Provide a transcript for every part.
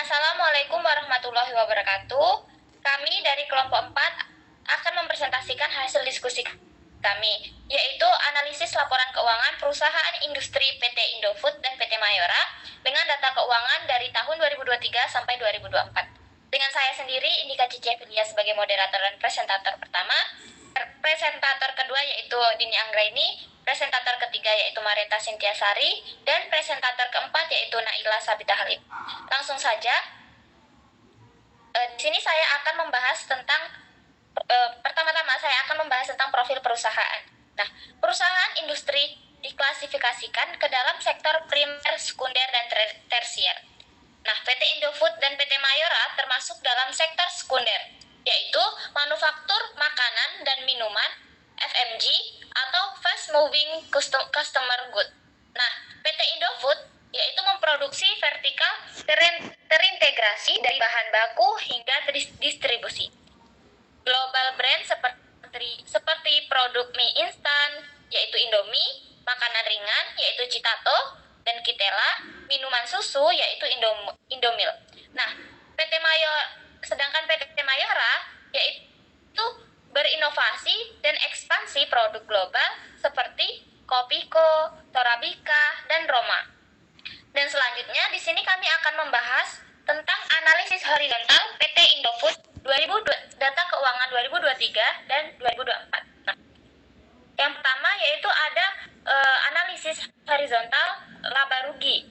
Assalamualaikum warahmatullahi wabarakatuh. Kami dari kelompok 4 akan mempresentasikan hasil diskusi kami, yaitu analisis laporan keuangan perusahaan industri PT Indofood dan PT Mayora dengan data keuangan dari tahun 2023 sampai 2024. Dengan saya sendiri, Indika Cici Filia sebagai moderator dan presentator pertama, presentator kedua yaitu Dini Anggraini, presentator ketiga yaitu Marieta Sintiasari, dan presentator keempat yaitu Naila Sabita Halim. Langsung saja, di sini saya akan membahas tentang pertama-tama saya akan membahas tentang profil perusahaan. Nah, perusahaan industri diklasifikasikan ke dalam sektor primer, sekunder, dan tersier. Nah, PT Indofood dan PT Mayora termasuk dalam sektor sekunder, yaitu manufaktur makanan dan minuman (FMG) atau fast moving customer good. Nah, PT Indofood yaitu memproduksi vertikal terintegrasi dari bahan baku hingga distribusi. Global brand seperti produk mie instan yaitu Indomie, makanan ringan yaitu Citato dan Kitela, minuman susu yaitu Indomil. Nah, sedangkan PT Mayora yaitu berinovasi dan ekspansi produk global seperti Kopiko, Torabika, dan Roma. Dan selanjutnya di sini kami akan membahas tentang analisis horizontal PT Indofood data keuangan 2023 dan 2024. Nah, yang pertama yaitu ada analisis horizontal laba rugi.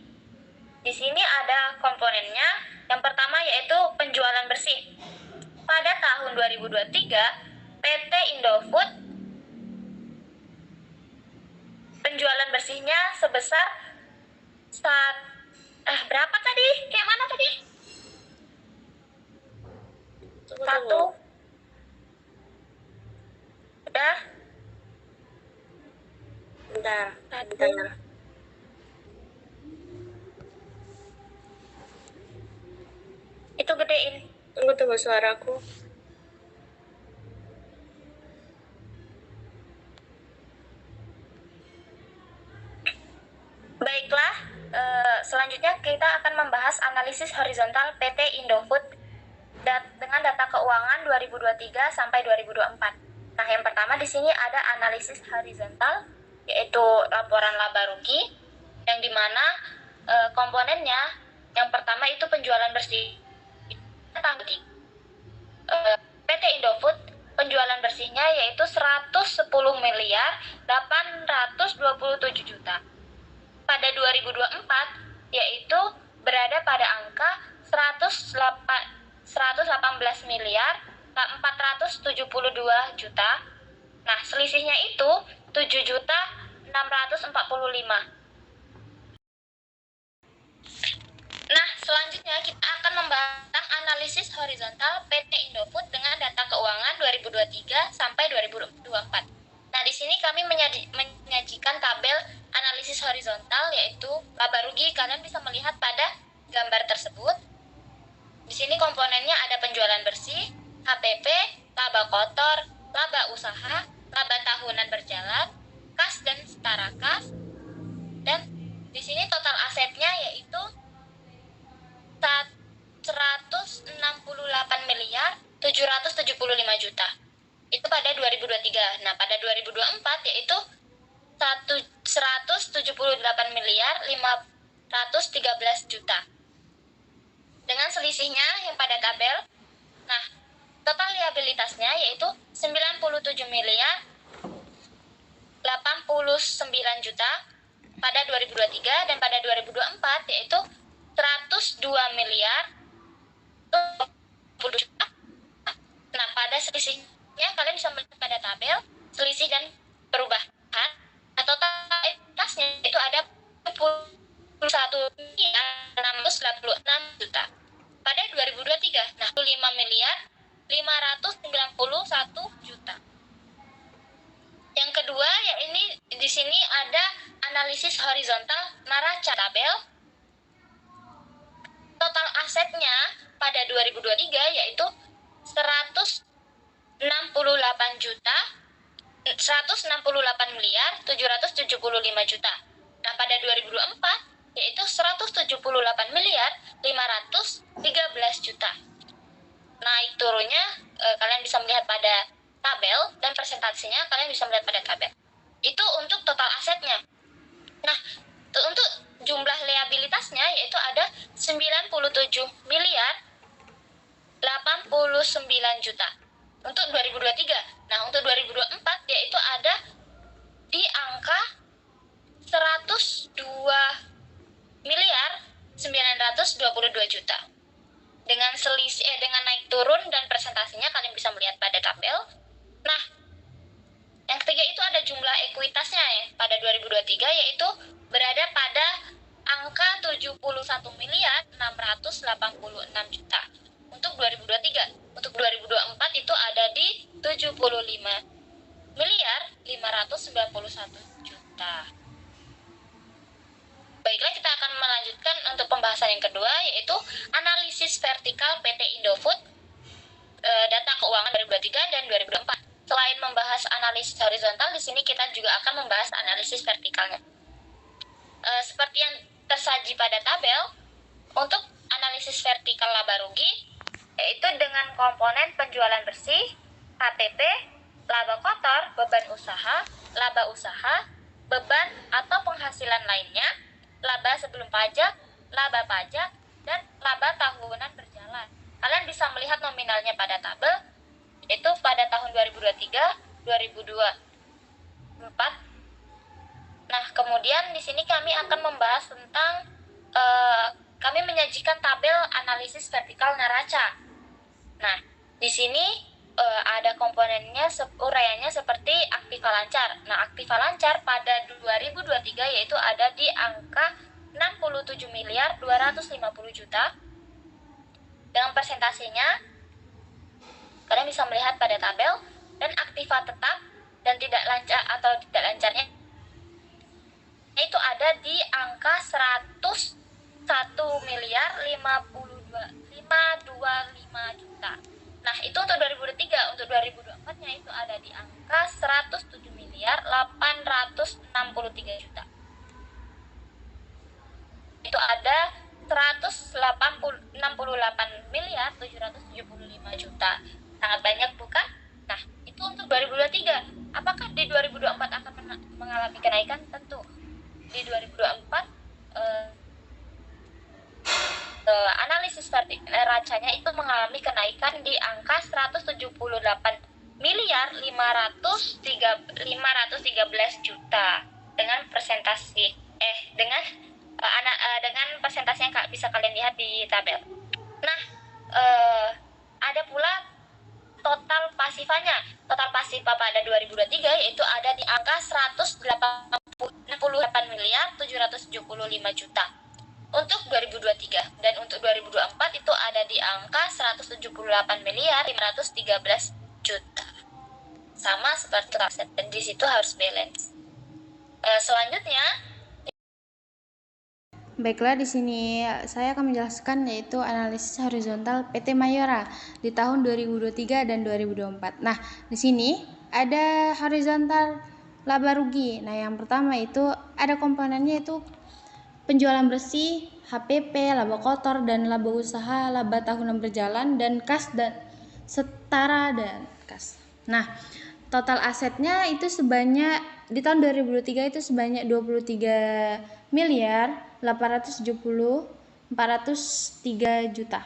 Di sini ada komponennya. Yang pertama yaitu penjualan bersih. Pada tahun 2023, PT Indofood penjualan bersihnya sebesar berapa tadi? Kayak mana tadi? Satu. Udah? Bentar. Itu gedein. Tunggu suaraku. Baiklah, selanjutnya kita akan membahas analisis horizontal PT Indofood dengan data keuangan 2023 sampai 2024. Nah, yang pertama di sini ada analisis horizontal yaitu laporan laba rugi yang dimana komponennya yang pertama itu penjualan bersih. PT Indofood penjualan bersihnya yaitu 110 miliar 827 juta. Pada 2024 yaitu berada pada angka 118 miliar 472 juta. Nah, selisihnya itu 7 juta 645. Nah, selanjutnya kita akan membahas tentang analisis horizontal PT Indofood dengan data keuangan 2023 sampai 2024. Nah, di sini kami menyajikan tabel analisis horizontal yaitu laba rugi. Kalian bisa melihat pada gambar tersebut. Di sini komponennya ada penjualan bersih, HPP, laba kotor, laba usaha, laba tahunan berjalan, kas dan setara kas. Dan di sini total asetnya yaitu 168 miliar 775 juta. Itu pada 2023. Nah, pada 2024 yaitu 178 miliar 513 juta. Dengan selisihnya yang pada tabel. Nah, total liabilitasnya yaitu 97 miliar 89 juta pada 2023 dan pada 2024 yaitu 102 miliar 20 juta. Nah, pada selisihnya kalian bisa melihat pada tabel selisih dan perubahan. Nah, total liabilitasnya itu ada 1 miliar 686 juta. Pada 2023, nah 5 miliar 591 juta. Yang kedua, ya ini di sini ada analisis horizontal neraca tabel. Total asetnya pada 2023 yaitu 168 juta 168 miliar 775 juta. Nah, pada 2024 yaitu 178 miliar 513 turunnya kalian bisa melihat pada tabel, dan presentasinya kalian bisa melihat pada tabel. Itu untuk total asetnya. Nah, untuk jumlah liabilitasnya yaitu ada 97 miliar 89 juta untuk 2023. Nah, untuk 2024 yaitu ada di angka 102 miliar 922 juta. Dengan dengan naik turun dan presentasinya kalian bisa melihat pada tabel. Nah, yang ketiga itu ada jumlah ekuitasnya ya pada 2023 yaitu berada pada angka 71 miliar 686 juta untuk 2023. Untuk 2024 itu ada di 75 miliar 591 juta. Baiklah, kita akan melanjutkan untuk pembahasan yang kedua yaitu analisis vertikal PT Indofood data keuangan 2023 dan 2024. Selain membahas analisis horizontal, di sini kita juga akan membahas analisis vertikalnya. Seperti yang tersaji pada tabel, untuk analisis vertikal laba rugi, yaitu dengan komponen penjualan bersih, HPP, laba kotor, beban usaha, laba usaha, beban atau penghasilan lainnya, laba sebelum pajak, laba pajak, dan laba tahunan berjalan. Kalian bisa melihat nominalnya pada tabel, itu pada tahun 2023, 2024. Nah, kemudian di sini kami akan membahas tentang kami menyajikan tabel analisis vertikal neraca. Nah, di sini ada komponennya uraiannya seperti aktiva lancar. Nah, aktiva lancar pada 2023 yaitu ada di angka 67 miliar 250 juta. Dengan presentasinya kalian bisa melihat pada tabel, dan aktiva tetap dan tidak lancar atau tidak lancarnya itu ada di angka 101 miliar 525 juta. Nah, itu untuk 2023. Untuk 2024-nya itu ada di angka 107 miliar 863 juta. Itu ada 168 miliar 775 juta. Sangat banyak bukan? Nah, itu untuk 2023. Apakah di 2024 akan mengalami kenaikan? Tentu. Di 2024 analisis neracanya itu mengalami kenaikan di angka 178 miliar 513 juta dengan presentasi dengan presentasi yang bisa kalian lihat di tabel. Nah, ada pula total pasifanya. Total pasifa pada 2023 yaitu ada di angka 168 miliar 775 juta untuk 2023, dan untuk 2024 itu ada di angka 178 miliar 513 juta. Sama seperti aset, dan di situ harus balance. Selanjutnya, baiklah, di sini saya akan menjelaskan yaitu analisis horizontal PT Mayora di tahun 2023 dan 2024. Nah, di sini ada horizontal laba rugi. Nah, yang pertama itu ada komponennya itu penjualan bersih, HPP, laba kotor, dan laba usaha, laba tahunan berjalan, dan kas dan setara dan kas. Nah, total asetnya itu sebanyak di tahun 2023 itu sebanyak 23 miliar 403 juta.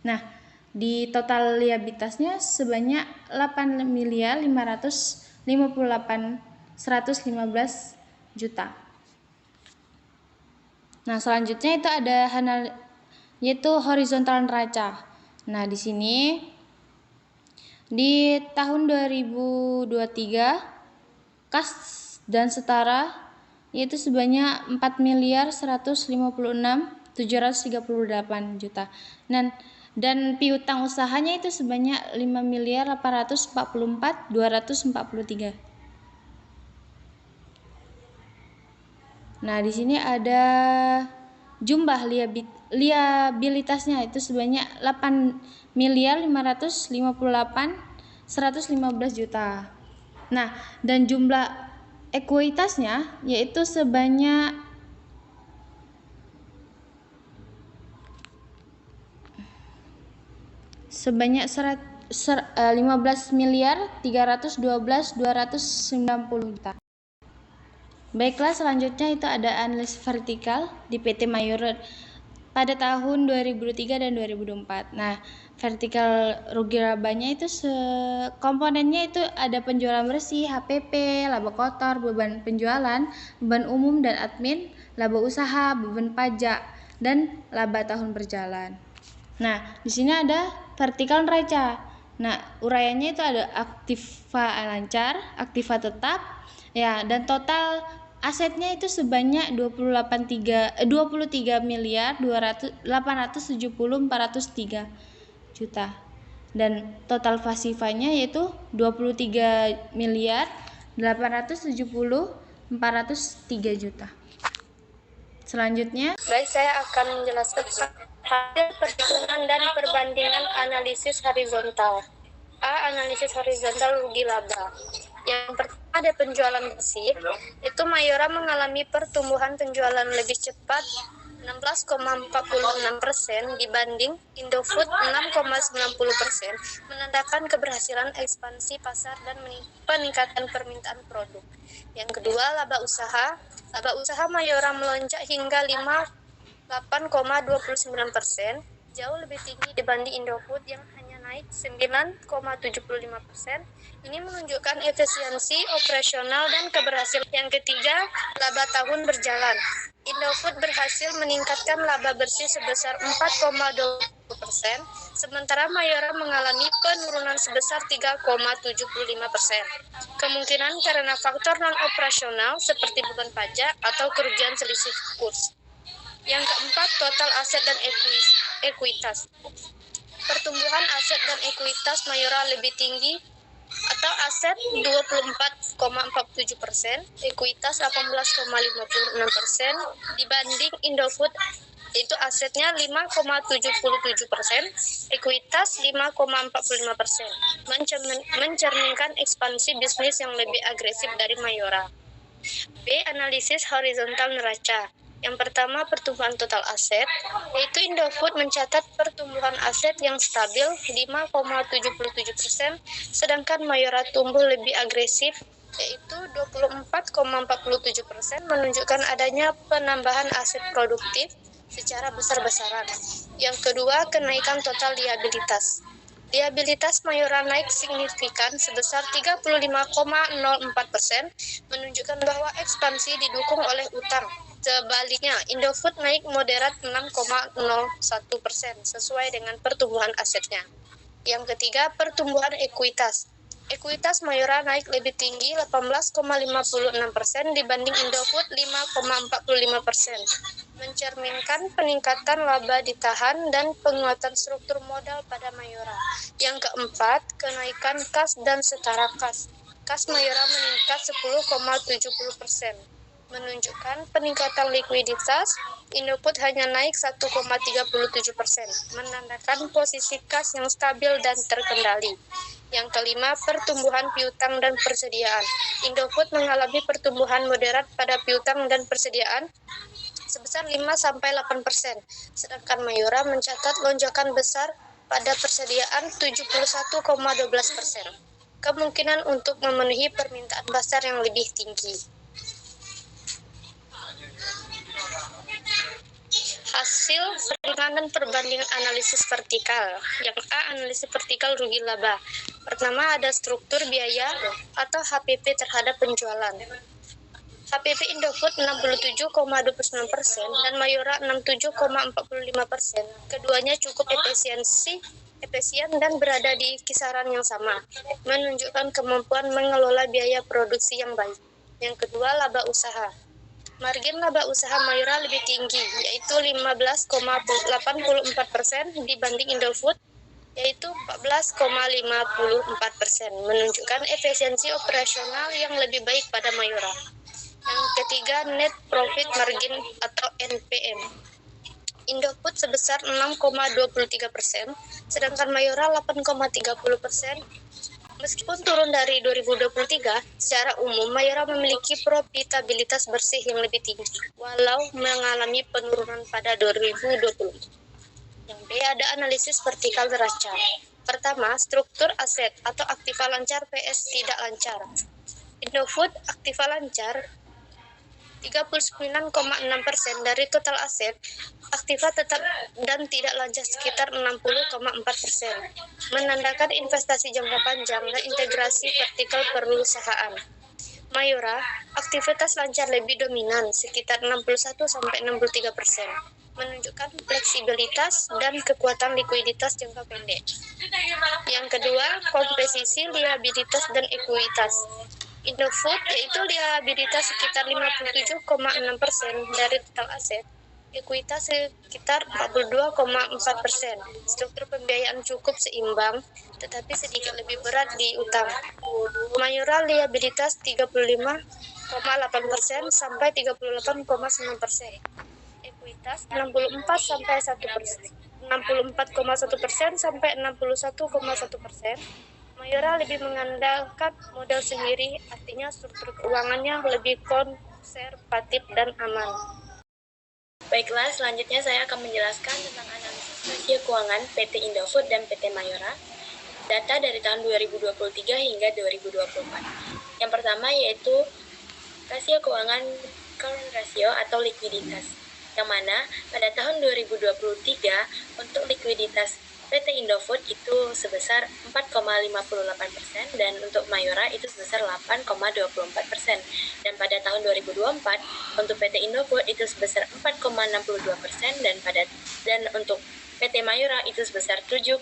Nah, di total liabilitasnya sebanyak 8 miliar 115 juta. Nah, selanjutnya itu ada yaitu horizontal neraca. Nah, di sini di tahun 2023 kas dan setara yaitu sebanyak 4 miliar 156.738 juta. Dan piutang usahanya itu sebanyak 5 miliar 844.243. Nah, di sini ada jumlah liabilitasnya itu sebanyak 8 miliar 558.115 juta. Nah, dan jumlah ekuitasnya yaitu sebanyak 1 sebanyak 15 miliar 312 290 juta. Baiklah, selanjutnya itu ada analisis vertikal di PT Mayora pada tahun 2003 dan 2024. Nah, vertikal rugi labanya itu komponennya itu ada penjualan bersih, HPP, laba kotor, beban penjualan, beban umum dan admin, laba usaha, beban pajak, dan laba tahun berjalan. Nah, di sini ada vertikal neraca. Nah, uraiannya itu ada aktiva lancar, aktiva tetap, ya, dan total asetnya itu sebanyak 23 miliar 870 403 juta. Dan total pasifanya yaitu 23 miliar 870 403 juta. Selanjutnya, Baik, saya akan menjelaskan hasil perhitungan dan perbandingan analisis horizontal. A. Analisis horizontal rugi laba. Yang pertama ada penjualan bersih. Itu Mayora mengalami pertumbuhan penjualan lebih cepat 16,46% dibanding Indofood 6,90%, menandakan keberhasilan ekspansi pasar dan peningkatan permintaan produk. Yang kedua, laba usaha. Laba usaha Mayora melonjak hingga 8,29%, jauh lebih tinggi dibanding Indofood yang hanya naik 9,75%. Ini menunjukkan efisiensi operasional dan keberhasilan. Yang ketiga, laba tahun berjalan. Indofood berhasil meningkatkan laba bersih sebesar 4,20%, sementara Mayora mengalami penurunan sebesar 3,75%. Kemungkinan karena faktor non-operasional seperti beban pajak atau kerugian selisih kurs. Yang keempat, total aset dan ekuitas. Pertumbuhan aset dan ekuitas Mayora lebih tinggi atau aset 24,47%, ekuitas 18,56% dibanding Indofood, yaitu asetnya 5,77%, ekuitas 5,45%, mencerminkan ekspansi bisnis yang lebih agresif dari Mayora. B. Analisis horizontal neraca. Yang pertama, pertumbuhan total aset, yaitu Indofood mencatat pertumbuhan aset yang stabil 5,77%, sedangkan Mayora tumbuh lebih agresif, yaitu 24,47%, menunjukkan adanya penambahan aset produktif secara besar-besaran. Yang kedua, kenaikan total liabilitas. Liabilitas Mayora naik signifikan sebesar 35,04%, menunjukkan bahwa ekspansi didukung oleh utang. Sebaliknya, Indofood naik moderat 6,01% sesuai dengan pertumbuhan asetnya. Yang ketiga, pertumbuhan ekuitas. Ekuitas Mayora naik lebih tinggi 18,56% dibanding Indofood 5,45%, mencerminkan peningkatan laba ditahan dan penguatan struktur modal pada Mayora. Yang keempat, kenaikan kas dan setara kas. Kas Mayora meningkat 10,70%. Menunjukkan peningkatan likuiditas, Indofood hanya naik 1,37%, menandakan posisi kas yang stabil dan terkendali. Yang kelima, pertumbuhan piutang dan persediaan. Indofood mengalami pertumbuhan moderat pada piutang dan persediaan sebesar 5-8%, sedangkan Mayora mencatat lonjakan besar pada persediaan 71,12%. Kemungkinan untuk memenuhi permintaan pasar yang lebih tinggi. Hasil perbandingan perbandingan analisis vertikal. Yang A, analisis vertikal rugi laba. Pertama, ada struktur biaya atau HPP terhadap penjualan. HPP Indofood 67,29% dan Mayora 67,45%. Keduanya cukup efisien dan berada di kisaran yang sama, menunjukkan kemampuan mengelola biaya produksi yang baik. Yang kedua, laba usaha. Margin laba usaha Mayora lebih tinggi, yaitu 15,84% dibanding Indofood, yaitu 14,54%, menunjukkan efisiensi operasional yang lebih baik pada Mayora. Yang ketiga, net profit margin atau NPM. Indofood sebesar 6,23%, sedangkan Mayora 8,30%. Meskipun turun dari 2023, secara umum Mayora memiliki profitabilitas bersih yang lebih tinggi, walau mengalami penurunan pada 2020. Yang B, ada analisis vertikal neraca. Pertama, struktur aset atau aktiva lancar PS tidak lancar. Indofood aktiva lancar 39,6% dari total aset, aktiva tetap dan tidak lancar sekitar 60,4%, menandakan investasi jangka panjang dan integrasi vertikal perusahaan. Mayora, aktivitas lancar lebih dominan sekitar 61-63%, menunjukkan fleksibilitas dan kekuatan likuiditas jangka pendek. Yang kedua, komposisi liabilitas dan ekuitas. Indofood yaitu liabilitas sekitar 57,6% dari total aset, ekuitas sekitar 42,4%. Struktur pembiayaan cukup seimbang, tetapi sedikit lebih berat di utang. Mayora liabilitas 35,8% sampai 38,9%. Ekuitas 64 sampai 1%. 64,1% sampai 61,1%. Mayora lebih mengandalkan modal sendiri, artinya struktur keuangannya lebih konservatif dan aman. Baiklah, selanjutnya saya akan menjelaskan tentang analisis rasio keuangan PT Indofood dan PT Mayora, data dari tahun 2023 hingga 2024. Yang pertama yaitu rasio keuangan current ratio atau likuiditas, yang mana pada tahun 2023 untuk likuiditas PT Indofood itu sebesar 4,58% dan untuk Mayora itu sebesar 8,24%. Dan pada tahun 2024 untuk PT Indofood itu sebesar 4,62% dan untuk PT Mayora itu sebesar 7,02%.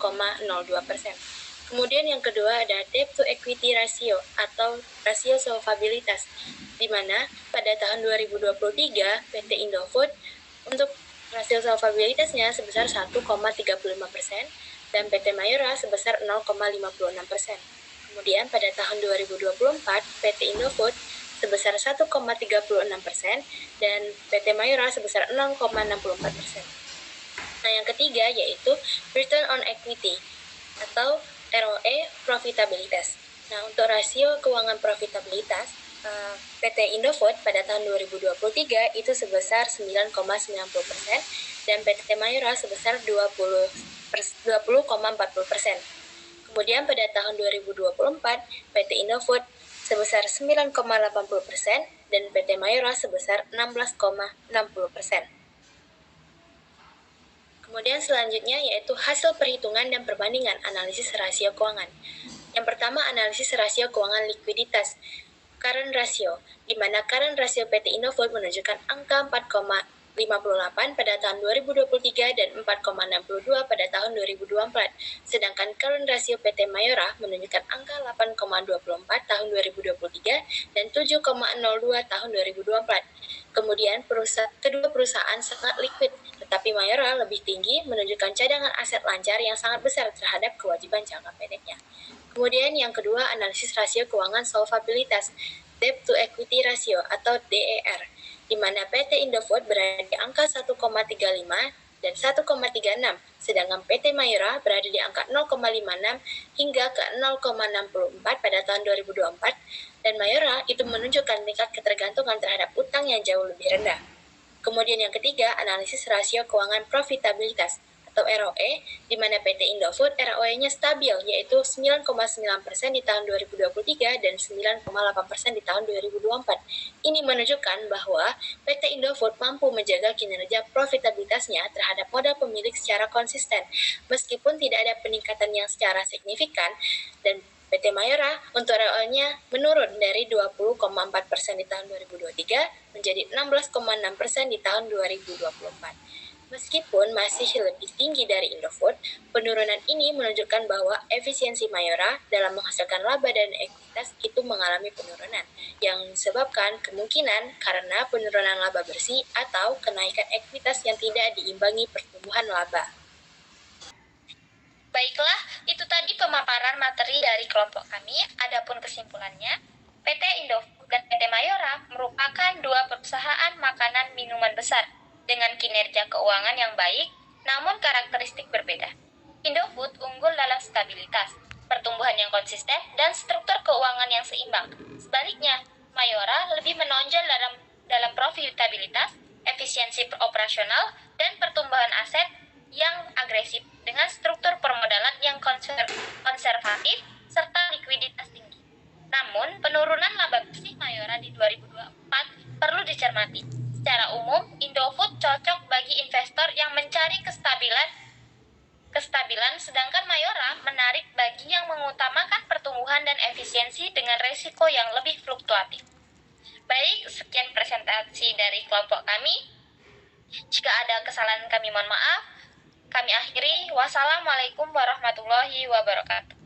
Kemudian yang kedua ada debt to equity ratio atau rasio solvabilitas, di mana pada tahun 2023 PT Indofood untuk rasio solvabilitasnya sebesar 1,35% dan PT Mayora sebesar 0,56%. Kemudian pada tahun 2024 PT Indofood sebesar 1,36% dan PT Mayora sebesar 0,64%. Nah, yang ketiga yaitu return on equity atau ROE profitabilitas. Nah, untuk rasio keuangan profitabilitas PT Indofood pada tahun 2023 itu sebesar 9,90% dan PT Mayora sebesar 20,40%. Kemudian pada tahun 2024 PT Indofood sebesar 9,80% dan PT Mayora sebesar 16,60%. Kemudian selanjutnya yaitu hasil perhitungan dan perbandingan analisis rasio keuangan. Yang pertama analisis rasio keuangan likuiditas. Current ratio, di mana current ratio PT Indofood menunjukkan angka 4,58 pada tahun 2023 dan 4,62 pada tahun 2024. Sedangkan current ratio PT Mayora menunjukkan angka 8,24 tahun 2023 dan 7,02 tahun 2024. Kemudian kedua perusahaan sangat liquid, tetapi Mayora lebih tinggi menunjukkan cadangan aset lancar yang sangat besar terhadap kewajiban jangka pendeknya. Kemudian yang kedua, analisis rasio keuangan solvabilitas, debt to equity ratio atau DER, di mana PT Indofood berada di angka 1,35 dan 1,36, sedangkan PT Mayora berada di angka 0,56 hingga ke 0,64 pada tahun 2024, dan Mayora itu menunjukkan tingkat ketergantungan terhadap utang yang jauh lebih rendah. Kemudian yang ketiga, analisis rasio keuangan profitabilitas atau ROE, di mana PT Indofood ROE-nya stabil, yaitu 9,9% di tahun 2023 dan 9,8% di tahun 2024. Ini menunjukkan bahwa PT Indofood mampu menjaga kinerja profitabilitasnya terhadap modal pemilik secara konsisten, meskipun tidak ada peningkatan yang secara signifikan, dan PT Mayora untuk ROE-nya menurun dari 20,4% di tahun 2023 menjadi 16,6% di tahun 2024. Meskipun masih lebih tinggi dari Indofood, penurunan ini menunjukkan bahwa efisiensi Mayora dalam menghasilkan laba dan ekuitas itu mengalami penurunan, yang disebabkan kemungkinan karena penurunan laba bersih atau kenaikan ekuitas yang tidak diimbangi pertumbuhan laba. Baiklah, itu tadi pemaparan materi dari kelompok kami. Adapun kesimpulannya, PT Indofood dan PT Mayora merupakan dua perusahaan makanan minuman besar dengan kinerja keuangan yang baik, namun karakteristik berbeda. Indofood unggul dalam stabilitas, pertumbuhan yang konsisten, dan struktur keuangan yang seimbang. Sebaliknya, Mayora lebih menonjol dalam profitabilitas, efisiensi operasional, dan pertumbuhan aset yang agresif dengan struktur permodalan yang konservatif serta likuiditas tinggi. Namun, penurunan laba bersih Mayora di 2024 perlu dicermati. Secara umum, Indofood cocok bagi investor yang mencari kestabilan, sedangkan Mayora menarik bagi yang mengutamakan pertumbuhan dan efisiensi dengan resiko yang lebih fluktuatif. Baik, sekian presentasi dari kelompok kami. Jika ada kesalahan kami mohon maaf. Kami akhiri. Wassalamualaikum warahmatullahi wabarakatuh.